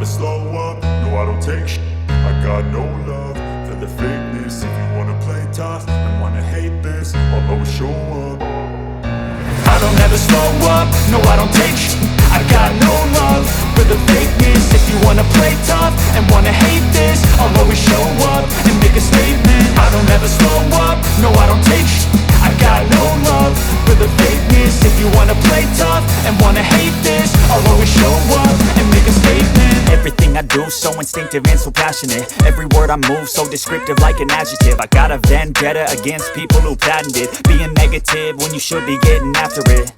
never slow up, no I don't take shit. I got no love for the fakeness. If you wanna play tough and wanna hate this, I'll always show up. I don't ever slow up, no I don't take shit. I got no love for the fakeness. If you wanna play tough and wanna hate this, I'll always show up and make a statement. I don't ever slow up, no I don't take shit. I got no love for the fakeness. If you wanna play tough and wanna hate this, I'll always show up and make a statement. Everything I do so instinctive and so passionate. Every word I move so descriptive like an adjective. I got a vendetta against people who patented being negative when you should be getting after it.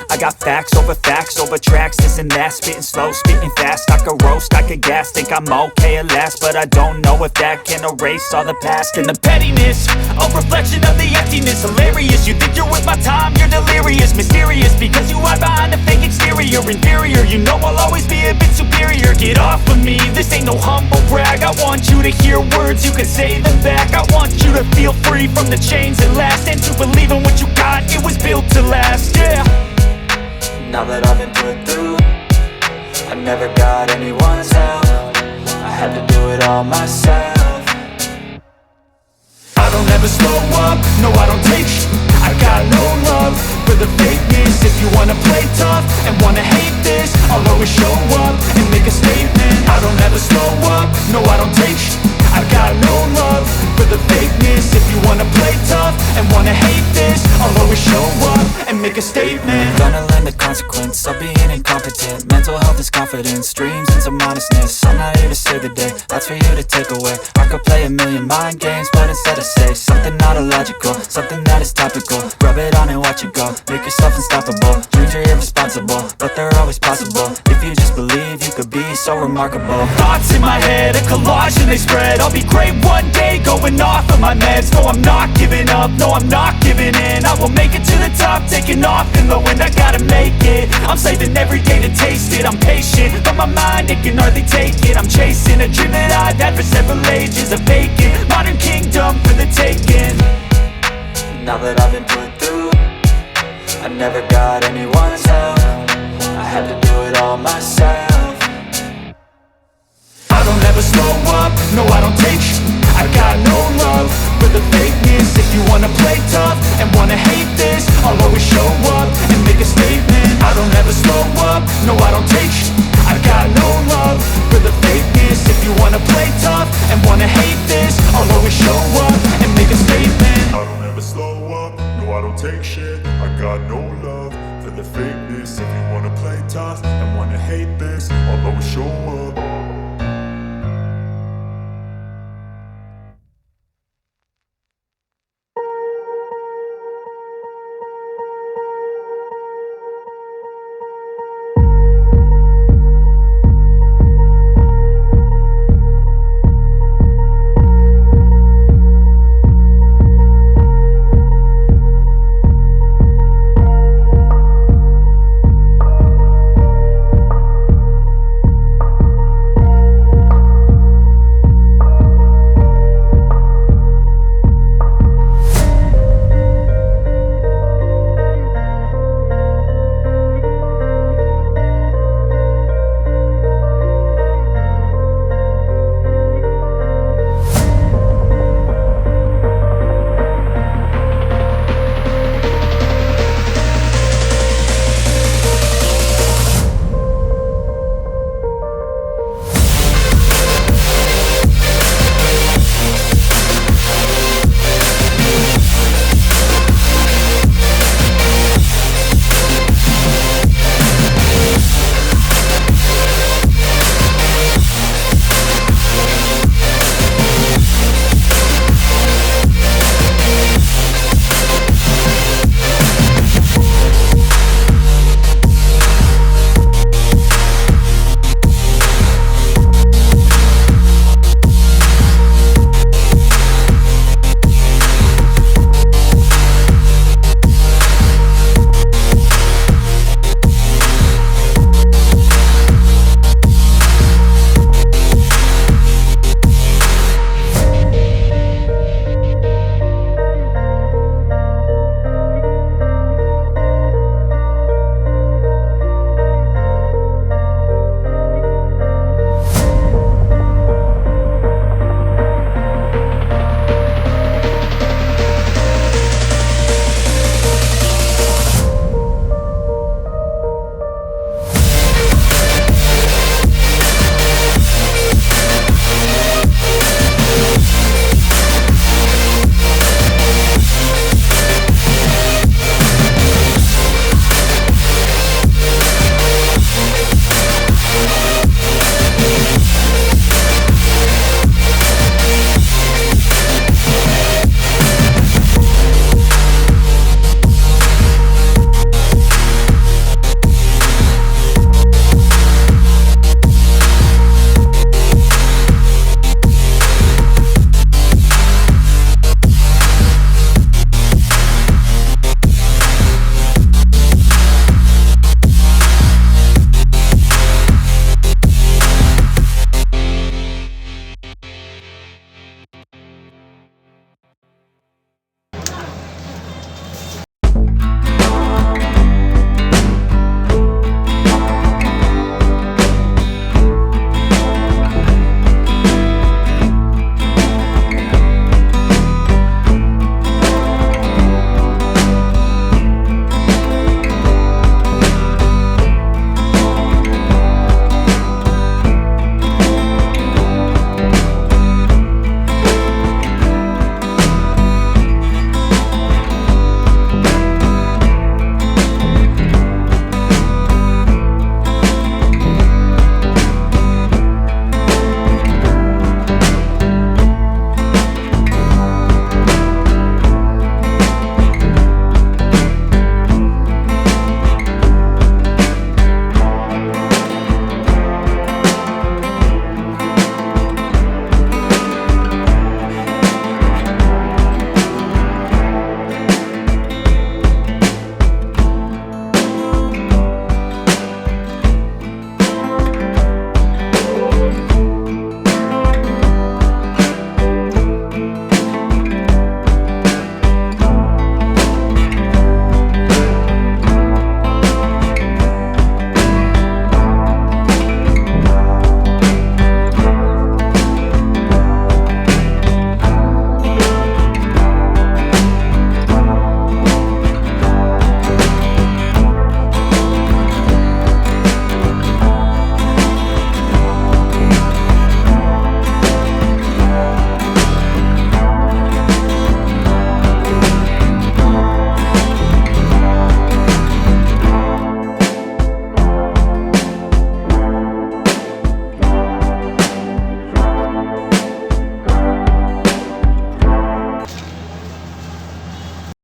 I got facts over tracks, this and that. Spitting slow, spitting fast. I could roast, I could gas. Think I'm okay at last, but I don't know if that can erase all the past. And the pettiness, a reflection of the emptiness. Hilarious, you think you're with my time, you're delirious. Mysterious, because you hide behind a fake exterior. Inferior, you know I'll always be a bit superior. Get off of me, this ain't no humble brag. I want you to hear words, you can say them back. I want you to feel free from the chains that last, and to believe in what you got, it was built to last, yeah. Now that I've been put through, I never got anyone's help. I had to do it all myself. I don't ever slow up, no I don't take shit. I got no love for the fakeness. If you wanna play tough and wanna hate this, I'll always show up and make a statement. I don't ever slow up, no I don't take shit. I got no love for the fakeness. If you wanna play tough and wanna hate this, I'll always show up and make a statement. Gonna learn the consequence of being incompetent. Mental health is confidence, dreams and some honestness. I'm not here to save the day, that's for you to take away. I could play a million mind games, but instead I say something not illogical, something that is topical. Rub it on and watch it go, make yourself unstoppable. Dreams are irresponsible, but they're always possible. If you just believe, you could be so remarkable. Thoughts in my head, a collage and they spread. I'll be great one day, going off of my meds. No, I'm not giving up, no, I'm not giving in. I will make it to the top, taking off in the wind. I gotta make it, I'm saving every day to taste it. I'm patient, but my mind, it can hardly take it. I'm chasing a dream that I've had for several ages. A vacant, modern kingdom for the taking. Now that I've been put through, I never got anyone's help. I had to do it all myself. I don't ever slow up, no I don't take shit. I got no love for the fakeness. If you wanna play tough and wanna hate this, I'll always show up and make a statement. I don't ever slow up, no I don't take shit. I got no love for the fakeness. If you wanna play tough and wanna hate this, I'll always show up and make a statement. I don't ever slow up, no I don't take shit. I got no love for the fakeness. If you wanna play tough and wanna hate this, I'll always show up